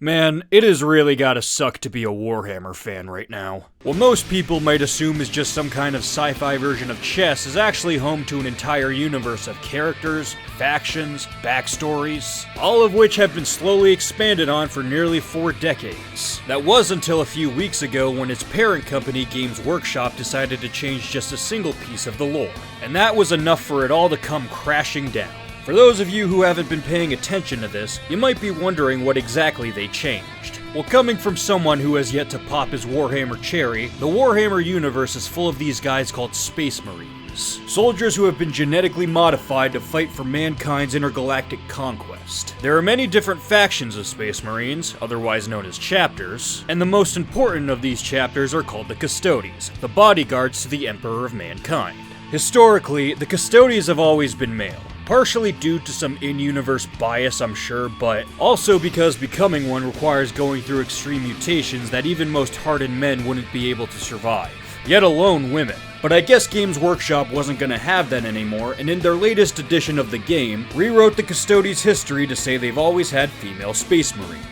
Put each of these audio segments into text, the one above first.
Man, it has really gotta suck to be a Warhammer fan right now. What most people might assume is just some kind of sci-fi version of chess is actually home to an entire universe of characters, factions, backstories, all of which have been slowly expanded on for nearly 4 decades. That was until a few weeks ago when its parent company, Games Workshop, decided to change just a single piece of the lore. And that was enough for it all to come crashing down. For those of you who haven't been paying attention to this, you might be wondering what exactly they changed. Well, coming from someone who has yet to pop his Warhammer cherry, the Warhammer universe is full of these guys called Space Marines. Soldiers who have been genetically modified to fight for mankind's intergalactic conquest. There are many different factions of Space Marines, otherwise known as chapters, and the most important of these chapters are called the Custodies, the bodyguards to the Emperor of Mankind. Historically, the Custodies have always been male. Partially due to some in-universe bias, I'm sure, but also because becoming one requires going through extreme mutations that even most hardened men wouldn't be able to survive, yet alone women. But I guess Games Workshop wasn't gonna have that anymore, and in their latest edition of the game, rewrote the Custodies' history to say they've always had female Space Marines.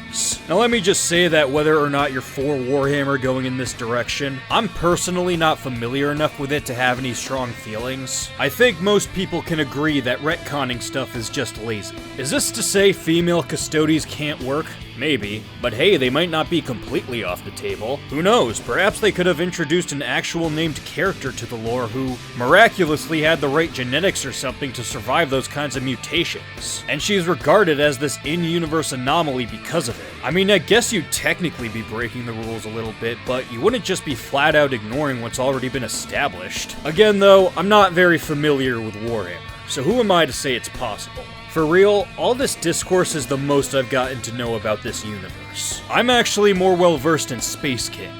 Now let me just say that whether or not you're for Warhammer going in this direction, I'm personally not familiar enough with it to have any strong feelings. I think most people can agree that retconning stuff is just lazy. Is this to say female Custodies can't work? Maybe, but hey, they might not be completely off the table. Who knows, perhaps they could have introduced an actual named character to the lore who miraculously had the right genetics or something to survive those kinds of mutations. And she's regarded as this in-universe anomaly because of it. I mean, I guess you'd technically be breaking the rules a little bit, but you wouldn't just be flat out ignoring what's already been established. Again though, I'm not very familiar with Warhammer, so who am I to say it's possible? For real, all this discourse is the most I've gotten to know about this universe. I'm actually more well versed in Space King.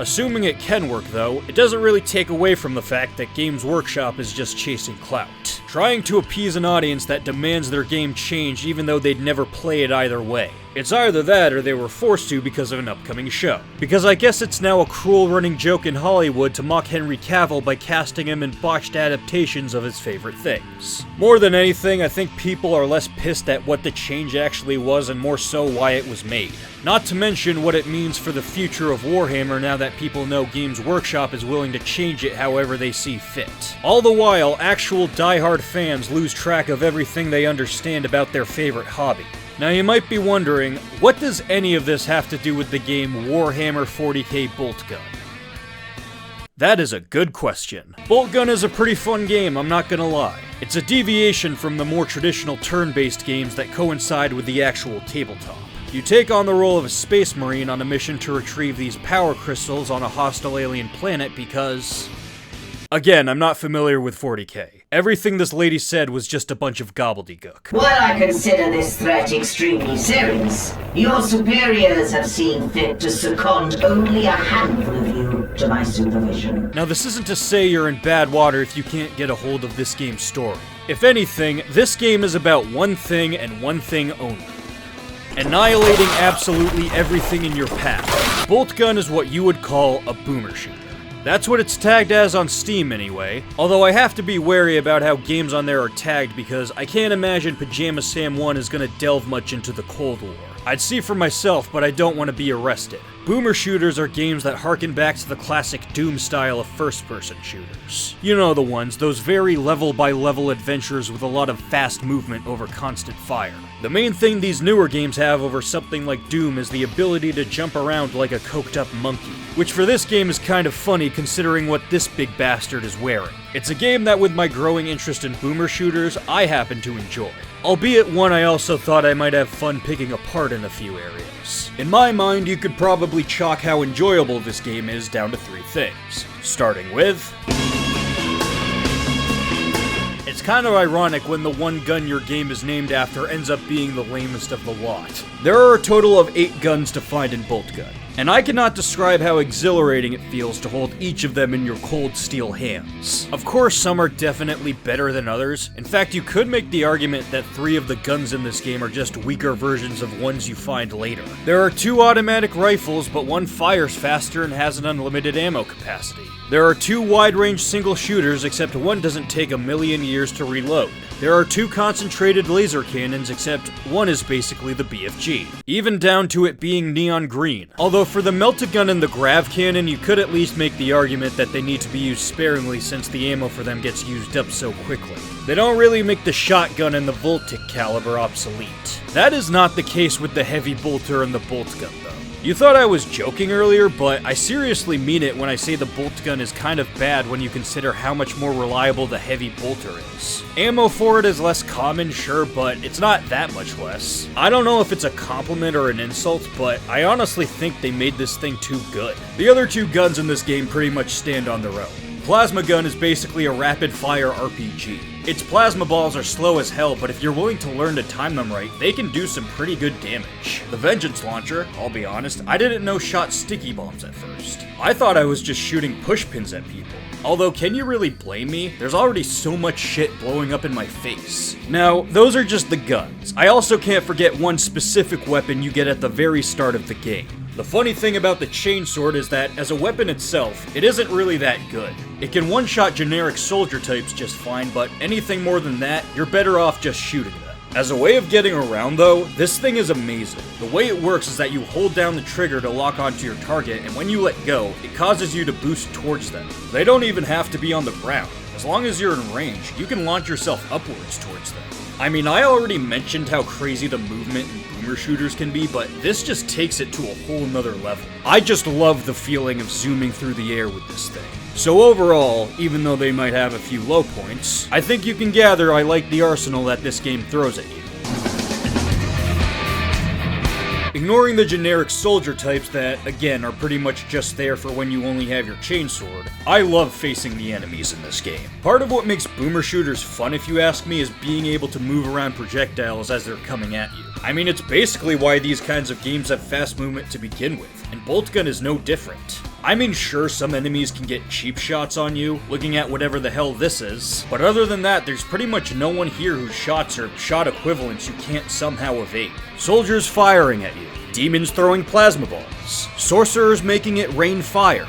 Assuming it can work though, it doesn't really take away from the fact that Games Workshop is just chasing clout. Trying to appease an audience that demands their game change even though they'd never play it either way. It's either that or they were forced to because of an upcoming show. Because I guess it's now a cruel running joke in Hollywood to mock Henry Cavill by casting him in botched adaptations of his favorite things. More than anything, I think people are less pissed at what the change actually was and more so why it was made. Not to mention what it means for the future of Warhammer now that people know Games Workshop is willing to change it however they see fit. All the while, actual die-hard fans lose track of everything they understand about their favorite hobby. Now you might be wondering, what does any of this have to do with the game Warhammer 40k Boltgun? That is a good question. Boltgun is a pretty fun game, I'm not gonna lie. It's a deviation from the more traditional turn-based games that coincide with the actual tabletop. You take on the role of a Space Marine on a mission to retrieve these power crystals on a hostile alien planet because... Again, I'm not familiar with 40k. Everything this lady said was just a bunch of gobbledygook. While I consider this threat extremely serious, your superiors have seen fit to second only a handful of you to my supervision. Now this isn't to say you're in bad water if you can't get a hold of this game's story. If anything, this game is about one thing and one thing only. Annihilating absolutely everything in your path. Boltgun is what you would call a boomer shooter. That's what it's tagged as on Steam anyway, although I have to be wary about how games on there are tagged because I can't imagine Pajama Sam 1 is gonna delve much into the Cold War. I'd see for myself, but I don't want to be arrested. Boomer shooters are games that harken back to the classic Doom style of first-person shooters. You know the ones, those very level-by-level adventures with a lot of fast movement over constant fire. The main thing these newer games have over something like Doom is the ability to jump around like a coked-up monkey, which for this game is kind of funny considering what this big bastard is wearing. It's a game that with my growing interest in boomer shooters, I happen to enjoy. Albeit one I also thought I might have fun picking apart in a few areas. In my mind, you could probably chalk how enjoyable this game is down to 3 things. Starting with... It's kind of ironic when the one gun your game is named after ends up being the lamest of the lot. There are a total of 8 guns to find in Boltgun, and I cannot describe how exhilarating it feels to hold each of them in your cold steel hands. Of course, some are definitely better than others. In fact, you could make the argument that 3 of the guns in this game are just weaker versions of ones you find later. There are 2 automatic rifles, but one fires faster and has an unlimited ammo capacity. There are 2 wide-range single shooters, except one doesn't take a million years to reload. There are 2 concentrated laser cannons, except one is basically the BFG, even down to it being neon green. Although for the melted gun and the grav cannon, you could at least make the argument that they need to be used sparingly since the ammo for them gets used up so quickly. They don't really make the shotgun and the Voltic caliber obsolete. That is not the case with the heavy bolter and the Boltgun though. You thought I was joking earlier, but I seriously mean it when I say the Boltgun is kind of bad when you consider how much more reliable the heavy bolter is. Ammo for it is less common, sure, but it's not that much less. I don't know if it's a compliment or an insult, but I honestly think they made this thing too good. The other 2 guns in this game pretty much stand on their own. Plasma gun is basically a rapid-fire RPG. Its plasma balls are slow as hell, but if you're willing to learn to time them right, they can do some pretty good damage. The Vengeance Launcher, I'll be honest, I didn't know shot sticky bombs at first. I thought I was just shooting push pins at people. Although, can you really blame me? There's already so much shit blowing up in my face. Now, those are just the guns. I also can't forget one specific weapon you get at the very start of the game. The funny thing about the chainsword is that, as a weapon itself, it isn't really that good. It can one-shot generic soldier types just fine, but anything more than that, you're better off just shooting them. As a way of getting around though, this thing is amazing. The way it works is that you hold down the trigger to lock onto your target, and when you let go, it causes you to boost towards them. They don't even have to be on the ground. As long as you're in range, you can launch yourself upwards towards them. I mean, I already mentioned how crazy the movement in boomer shooters can be, but this just takes it to a whole nother level. I just love the feeling of zooming through the air with this thing. So overall, even though they might have a few low points, I think you can gather I like the arsenal that this game throws at you. Ignoring the generic soldier types that, again, are pretty much just there for when you only have your chainsword, I love facing the enemies in this game. Part of what makes boomer shooters fun, if you ask me, is being able to move around projectiles as they're coming at you. I mean, it's basically why these kinds of games have fast movement to begin with, and Boltgun is no different. I mean, sure, some enemies can get cheap shots on you, looking at whatever the hell this is, but other than that, there's pretty much no one here whose shots are shot equivalents you can't somehow evade. Soldiers firing at you, demons throwing plasma balls, sorcerers making it rain fire,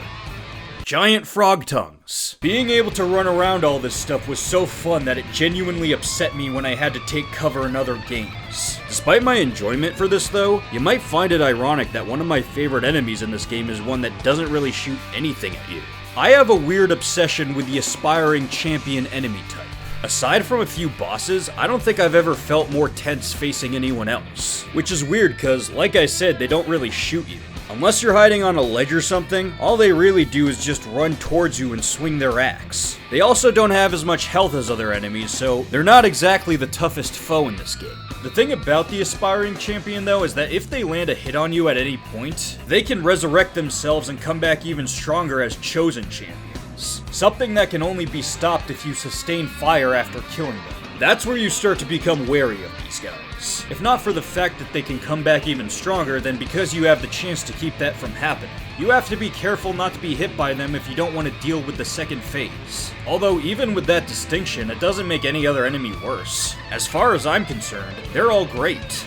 giant frog tongues. Being able to run around all this stuff was so fun that it genuinely upset me when I had to take cover in other games. Despite my enjoyment for this though, you might find it ironic that one of my favorite enemies in this game is one that doesn't really shoot anything at you. I have a weird obsession with the aspiring champion enemy type. Aside from a few bosses, I don't think I've ever felt more tense facing anyone else. Which is weird cause, like I said, they don't really shoot you. Unless you're hiding on a ledge or something, all they really do is just run towards you and swing their axe. They also don't have as much health as other enemies, so they're not exactly the toughest foe in this game. The thing about the aspiring champion though is that if they land a hit on you at any point, they can resurrect themselves and come back even stronger as chosen champions. Something that can only be stopped if you sustain fire after killing them. That's where you start to become wary of these guys. If not for the fact that they can come back even stronger, then because you have the chance to keep that from happening. You have to be careful not to be hit by them if you don't want to deal with the second phase. Although even with that distinction, it doesn't make any other enemy worse. As far as I'm concerned, they're all great.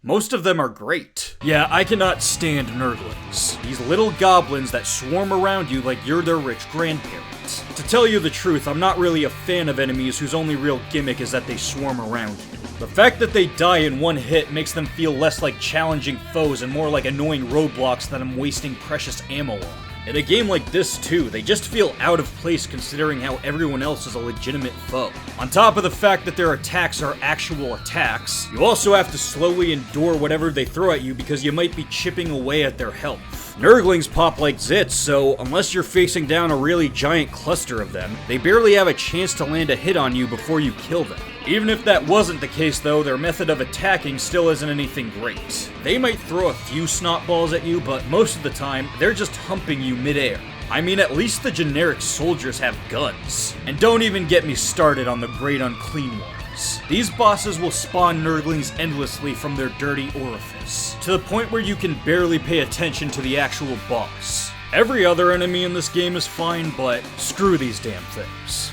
Most of them are great. Yeah, I cannot stand nerdlings. These little goblins that swarm around you like you're their rich grandparent. To tell you the truth, I'm not really a fan of enemies whose only real gimmick is that they swarm around you. The fact that they die in one hit makes them feel less like challenging foes and more like annoying roadblocks that I'm wasting precious ammo on. In a game like this too, they just feel out of place considering how everyone else is a legitimate foe. On top of the fact that their attacks are actual attacks, you also have to slowly endure whatever they throw at you because you might be chipping away at their health. Nurglings pop like zits, so unless you're facing down a really giant cluster of them, they barely have a chance to land a hit on you before you kill them. Even if that wasn't the case though, their method of attacking still isn't anything great. They might throw a few snot balls at you, but most of the time, they're just humping you midair. I mean, at least the generic soldiers have guns. And don't even get me started on the great unclean ones. These bosses will spawn nurglings endlessly from their dirty orifice, to the point where you can barely pay attention to the actual boss. Every other enemy in this game is fine, but screw these damn things.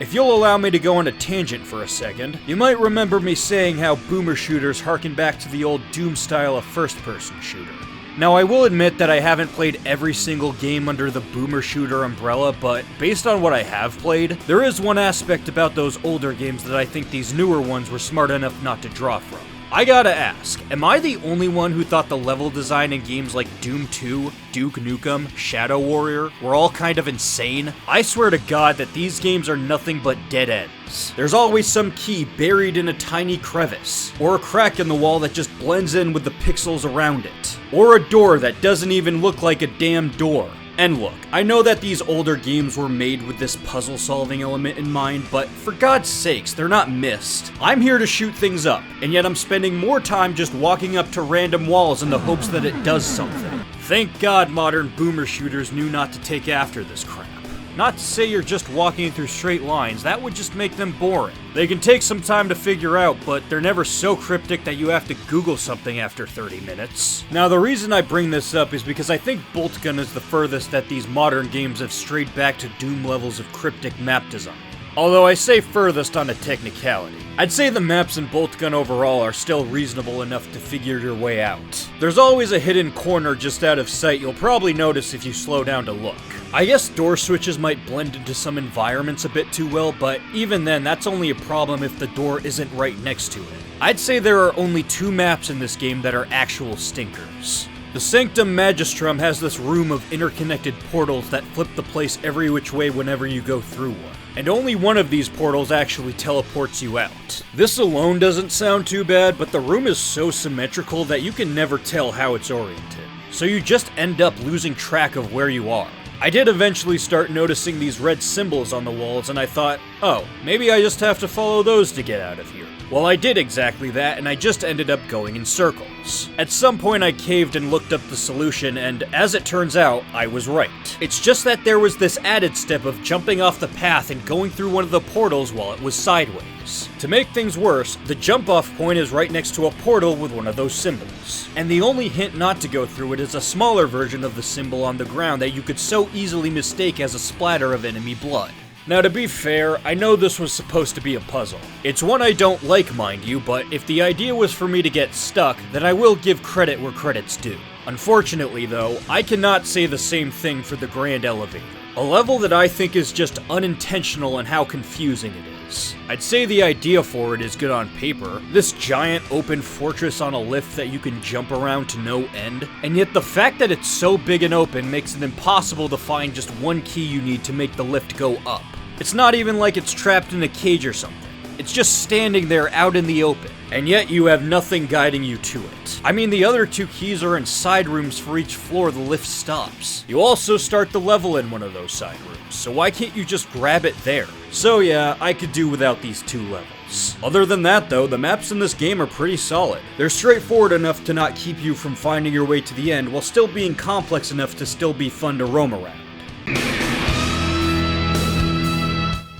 If you'll allow me to go on a tangent for a second, you might remember me saying how boomer shooters harken back to the old Doom style of first-person shooter. Now, I will admit that I haven't played every single game under the boomer shooter umbrella, but based on what I have played, there is one aspect about those older games that I think these newer ones were smart enough not to draw from. I gotta ask, am I the only one who thought the level design in games like Doom 2, Duke Nukem, Shadow Warrior were all kind of insane? I swear to God that these games are nothing but dead ends. There's always some key buried in a tiny crevice, or a crack in the wall that just blends in with the pixels around it, or a door that doesn't even look like a damn door. And look, I know that these older games were made with this puzzle-solving element in mind, but for God's sakes, they're not missed. I'm here to shoot things up, and yet I'm spending more time just walking up to random walls in the hopes that it does something. Thank God modern boomer shooters knew not to take after this crap. Not to say you're just walking through straight lines, that would just make them boring. They can take some time to figure out, but they're never so cryptic that you have to Google something after 30 minutes. Now, the reason I bring this up is because I think Boltgun is the furthest that these modern games have strayed back to Doom levels of cryptic map design. Although I say furthest on a technicality. I'd say the maps in Boltgun overall are still reasonable enough to figure your way out. There's always a hidden corner just out of sight you'll probably notice if you slow down to look. I guess door switches might blend into some environments a bit too well, but even then that's only a problem if the door isn't right next to it. I'd say there are only 2 maps in this game that are actual stinkers. The Sanctum Magistrum has this room of interconnected portals that flip the place every which way whenever you go through one. And only one of these portals actually teleports you out. This alone doesn't sound too bad, but the room is so symmetrical that you can never tell how it's oriented. So you just end up losing track of where you are. I did eventually start noticing these red symbols on the walls, and I thought, oh, maybe I just have to follow those to get out of here. Well, I did exactly that, and I just ended up going in circles. At some point I caved and looked up the solution, and as it turns out, I was right. It's just that there was this added step of jumping off the path and going through one of the portals while it was sideways. To make things worse, the jump-off point is right next to a portal with one of those symbols. And the only hint not to go through it is a smaller version of the symbol on the ground that you could so easily mistake as a splatter of enemy blood. Now, to be fair, I know this was supposed to be a puzzle. It's one I don't like, mind you, but if the idea was for me to get stuck, then I will give credit where credit's due. Unfortunately, though, I cannot say the same thing for the Grand Elevator, a level that I think is just unintentional in how confusing it is. I'd say the idea for it is good on paper, this giant open fortress on a lift that you can jump around to no end, and yet the fact that it's so big and open makes it impossible to find just one key you need to make the lift go up. It's not even like it's trapped in a cage or something. It's just standing there out in the open, and yet you have nothing guiding you to it. I mean, the other 2 keys are in side rooms for each floor the lift stops. You also start the level in one of those side rooms, so why can't you just grab it there? So yeah, I could do without these 2 levels. Other than that though, the maps in this game are pretty solid. They're straightforward enough to not keep you from finding your way to the end, while still being complex enough to still be fun to roam around.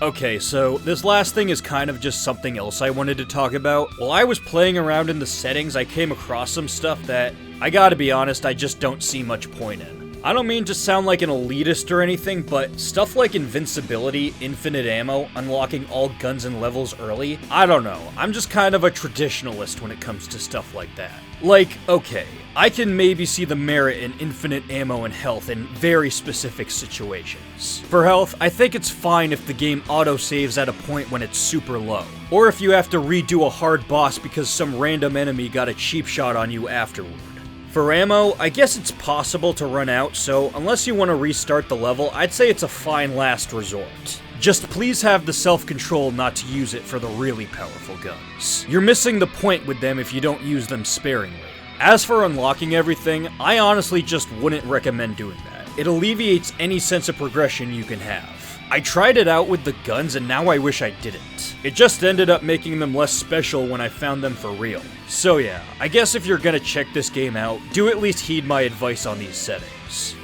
Okay, so this last thing is kind of just something else I wanted to talk about. While I was playing around in the settings, I came across some stuff that, I gotta be honest, I just don't see much point in. I don't mean to sound like an elitist or anything, but stuff like invincibility, infinite ammo, unlocking all guns and levels early, I don't know. I'm just kind of a traditionalist when it comes to stuff like that. Like, okay, I can maybe see the merit in infinite ammo and health in very specific situations. For health, I think it's fine if the game autosaves at a point when it's super low, or if you have to redo a hard boss because some random enemy got a cheap shot on you afterward. For ammo, I guess it's possible to run out, so unless you want to restart the level, I'd say it's a fine last resort. Just please have the self-control not to use it for the really powerful guns. You're missing the point with them if you don't use them sparingly. As for unlocking everything, I honestly just wouldn't recommend doing that. It alleviates any sense of progression you can have. I tried it out with the guns and now I wish I didn't. It just ended up making them less special when I found them for real. So yeah, I guess if you're gonna check this game out, do at least heed my advice on these settings.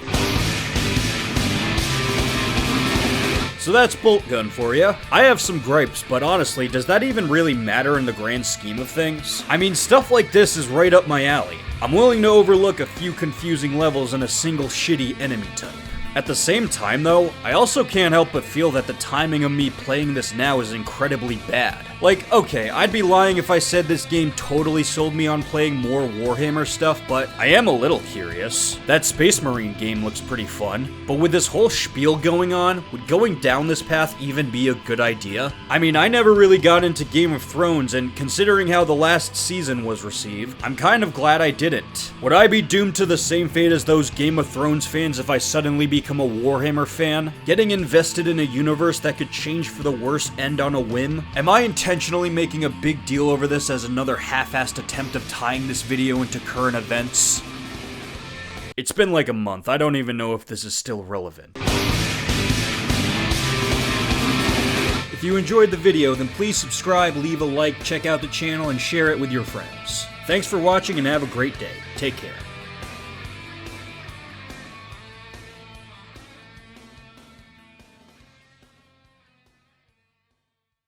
So that's Boltgun for you. I have some gripes, but honestly, does that even really matter in the grand scheme of things? I mean, stuff like this is right up my alley. I'm willing to overlook a few confusing levels and a single shitty enemy type. At the same time though, I also can't help but feel that the timing of me playing this now is incredibly bad. Like, okay, I'd be lying if I said this game totally sold me on playing more Warhammer stuff, but I am a little curious. That Space Marine game looks pretty fun, but with this whole spiel going on, would going down this path even be a good idea? I mean, I never really got into Game of Thrones, and considering how the last season was received, I'm kind of glad I didn't. Would I be doomed to the same fate as those Game of Thrones fans if I suddenly become a Warhammer fan? Getting invested in a universe that could change for the worse end on a whim? Am I intentionally making a big deal over this as another half-assed attempt of tying this video into current events? It's been like a month, I don't even know if this is still relevant. If you enjoyed the video, then please subscribe, leave a like, check out the channel, and share it with your friends. Thanks for watching and have a great day. Take care.